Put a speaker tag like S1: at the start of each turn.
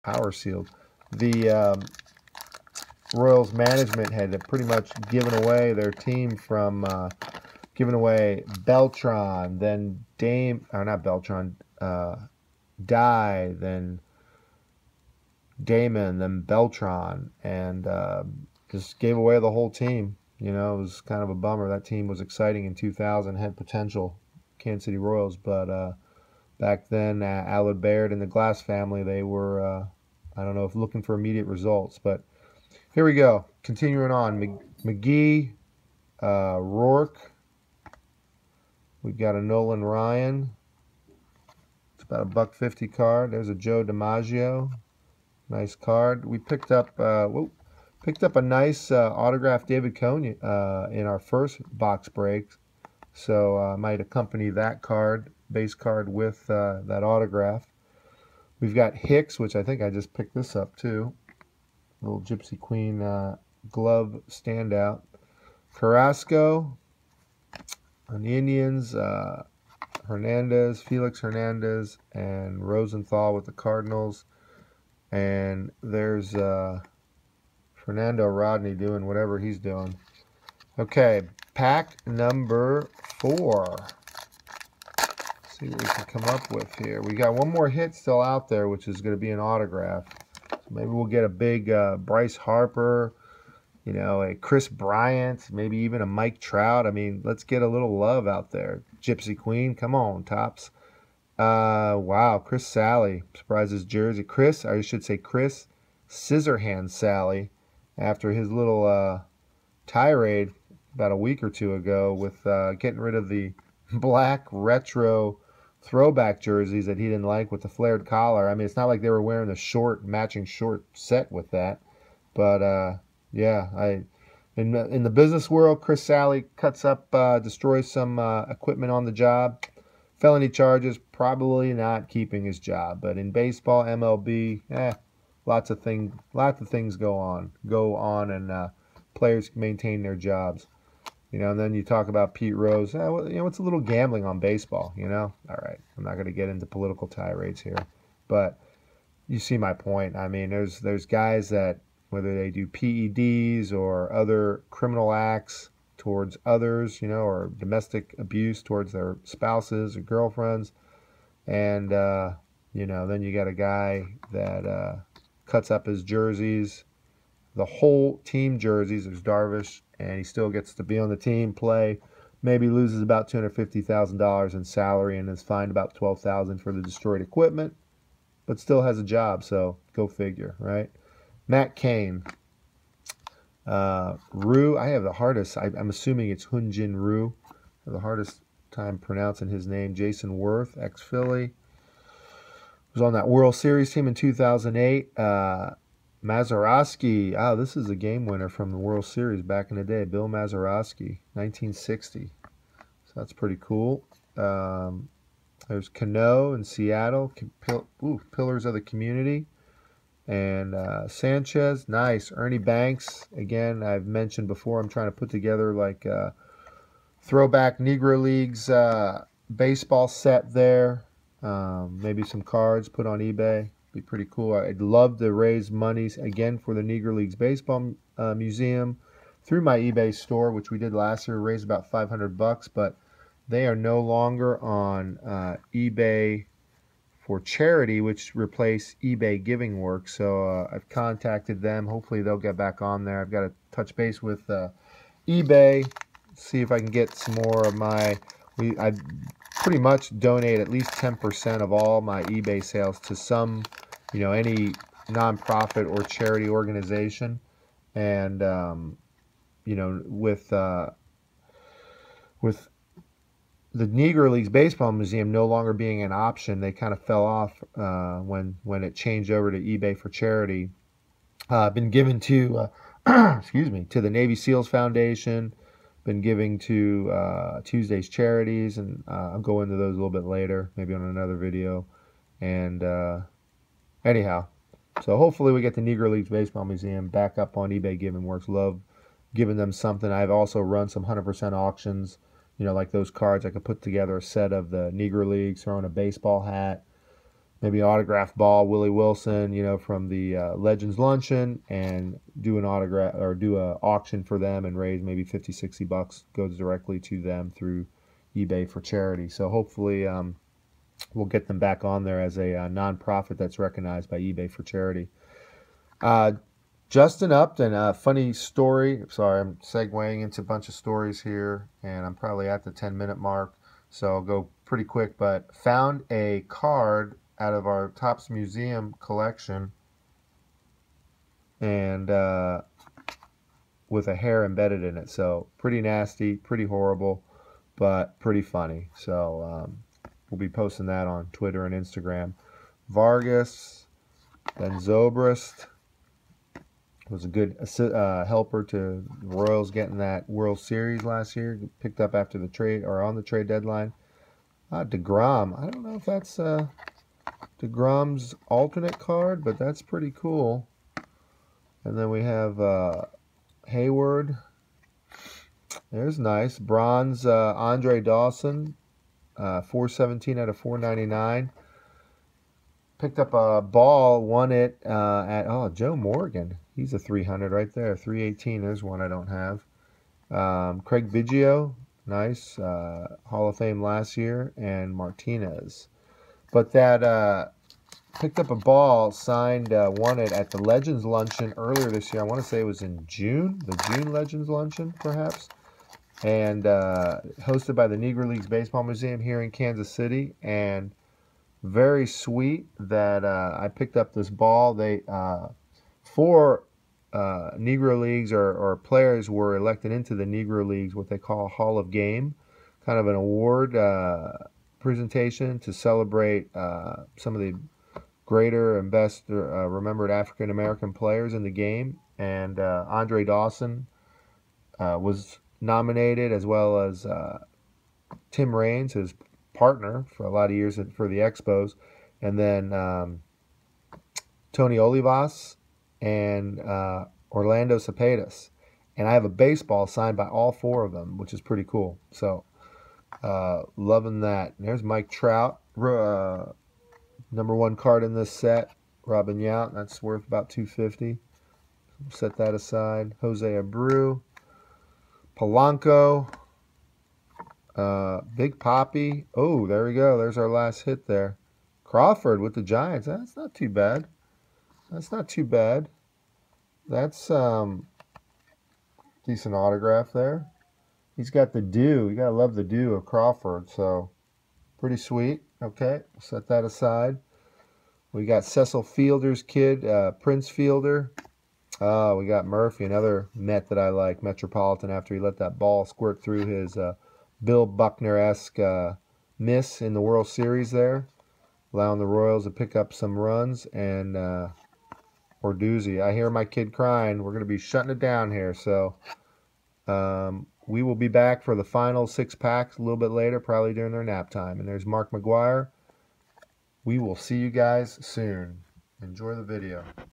S1: power sealed. The Royals management had pretty much given away their team from giving away Beltran, then not Beltran, Dye, then Damon, then Beltran, and just gave away the whole team. You know, it was kind of a bummer. That team was exciting in 2000, had potential, Kansas City Royals, but back then, Allard Baird and the Glass family, they were, I don't know if looking for immediate results, but here we go. Continuing on, McGee, Rourke. We've got a Nolan Ryan. It's about a $1.50 card. There's a Joe DiMaggio. Nice card. We picked up a nice autographed David Cone in our first box break. So I might accompany that card, base card, with that autograph. We've got Hicks, which I think I just picked this up too. Little Gypsy Queen glove standout. Carrasco on the Indians. Hernandez, Felix Hernandez, and Rosenthal with the Cardinals. And there's Fernando Rodney doing whatever he's doing. Okay, pack number 4. Let's see what we can come up with here. We got one more hit still out there, which is going to be an autograph. So maybe we'll get a big Bryce Harper, you know, a Chris Bryant, maybe even a Mike Trout. I mean, let's get a little love out there. Gypsy Queen, come on, Topps. Wow, Chris Sally, surprises jersey. I should say Chris Scissorhands Sally, after his little tirade about a week or two ago with getting rid of the black retro throwback jerseys that he didn't like with the flared collar. I mean, it's not like they were wearing the matching short set with that, but yeah, in the business world, Chris Sally cuts up, destroys some equipment on the job. Felony charges, probably not keeping his job. But in baseball, MLB, lots of things go on, and players maintain their jobs. You know, and then you talk about Pete Rose. Well, you know, it's a little gambling on baseball. You know, all right. I'm not going to get into political tirades here, but you see my point. I mean, there's guys that, whether they do PEDs or other criminal acts towards others, you know, or domestic abuse towards their spouses or girlfriends, and you know, then you got a guy that cuts up his jerseys, the whole team jerseys. There's Darvish, and he still gets to be on the team, play, maybe loses about $250,000 in salary and is fined about $12,000 for the destroyed equipment, but still has a job. So go figure, right? Matt Cain. Rue, I have the hardest, I'm assuming it's Hyunjin Rue. I have the hardest time pronouncing his name. Jason Worth, ex-Philly. Was on that World Series team in 2008. Mazeroski. Oh, this is a game winner from the World Series back in the day. Bill Mazeroski, 1960. So that's pretty cool. There's Cano in Seattle. Pillars of the Community. And Sanchez, nice. Ernie Banks, again, I've mentioned before, I'm trying to put together like a throwback Negro Leagues baseball set there. Maybe some cards put on eBay. Be pretty cool. I'd love to raise money again for the Negro Leagues Baseball Museum through my eBay store, which we did last year, raised about $500, but they are no longer on eBay for charity, which replaced eBay Giving Works. So I've contacted them. Hopefully they'll get back on there. I've got to touch base with eBay, see if I can get some more of my. I pretty much donate at least 10% of all my eBay sales to some, you know, any nonprofit or charity organization, and you know, with the Negro Leagues Baseball Museum no longer being an option, they kind of fell off when it changed over to eBay for charity. Been given to, excuse me, to the Navy SEALs Foundation. Been giving to Tuesday's Charities, and I'll go into those a little bit later, maybe on another video. And anyhow, so hopefully we get the Negro Leagues Baseball Museum back up on eBay Giving Works. Love giving them something. I've also run some 100% auctions. You know, like those cards, I could put together a set of the Negro Leagues, throw in a baseball hat, maybe autograph ball Willie Wilson, you know, from the Legends Luncheon, and do an autograph or do a auction for them and raise maybe 50, 60 bucks, goes directly to them through eBay for charity. So hopefully we'll get them back on there as a nonprofit that's recognized by eBay for charity. Justin Upton, a funny story. Sorry, I'm segueing into a bunch of stories here, and I'm probably at the 10-minute mark, so I'll go pretty quick. But found a card out of our Topps Museum collection, and with a hair embedded in it. So pretty nasty, pretty horrible, but pretty funny. So we'll be posting that on Twitter and Instagram. Vargas, then Zobrist was a good helper to the Royals getting that World Series last year. Picked up after the trade or on the trade deadline. DeGrom. I don't know if that's DeGrom's alternate card, but that's pretty cool. And then we have Hayward. There's nice. Bronze Andre Dawson. 417 out of 499. Picked up a ball, won it at Joe Morgan. He's a 300 right there. 318. There's one I don't have. Craig Biggio, nice. Hall of Fame last year, and Martinez. But that picked up a ball, signed, won it at the Legends Luncheon earlier this year. I want to say it was in June, the June Legends Luncheon, perhaps. And hosted by the Negro Leagues Baseball Museum here in Kansas City. And very sweet that I picked up this ball. They 4 Negro Leagues or players were elected into the Negro Leagues, what they call Hall of Game, kind of an award presentation to celebrate some of the greater and best remembered African American players in the game. And Andre Dawson was nominated, as well as Tim Raines, his partner for a lot of years for the Expos, and then Tony Olivas and Orlando Cepedas. And I have a baseball signed by all 4 of them, which is pretty cool. So loving that. And there's Mike Trout, number 1 card in this set. Robin Yount, that's worth about $250. Set that aside. Jose Abreu, Polanco, Big Papi. Oh, there we go. There's our last hit there. Crawford with the Giants. That's not too bad. That's not too bad. That's decent autograph there. He's got the dew. You gotta love the dew of Crawford. So pretty sweet. Okay, set that aside. We got Cecil Fielder's kid, Prince Fielder. We got Murphy, another Met that I like, Metropolitan, after he let that ball squirt through his Bill Buckner-esque miss in the World Series there, allowing the Royals to pick up some runs. And Orduzzi, I hear my kid crying. We're going to be shutting it down here. So we will be back for the final 6 packs a little bit later, probably during their nap time. And there's Mark McGwire. We will see you guys soon. Enjoy the video.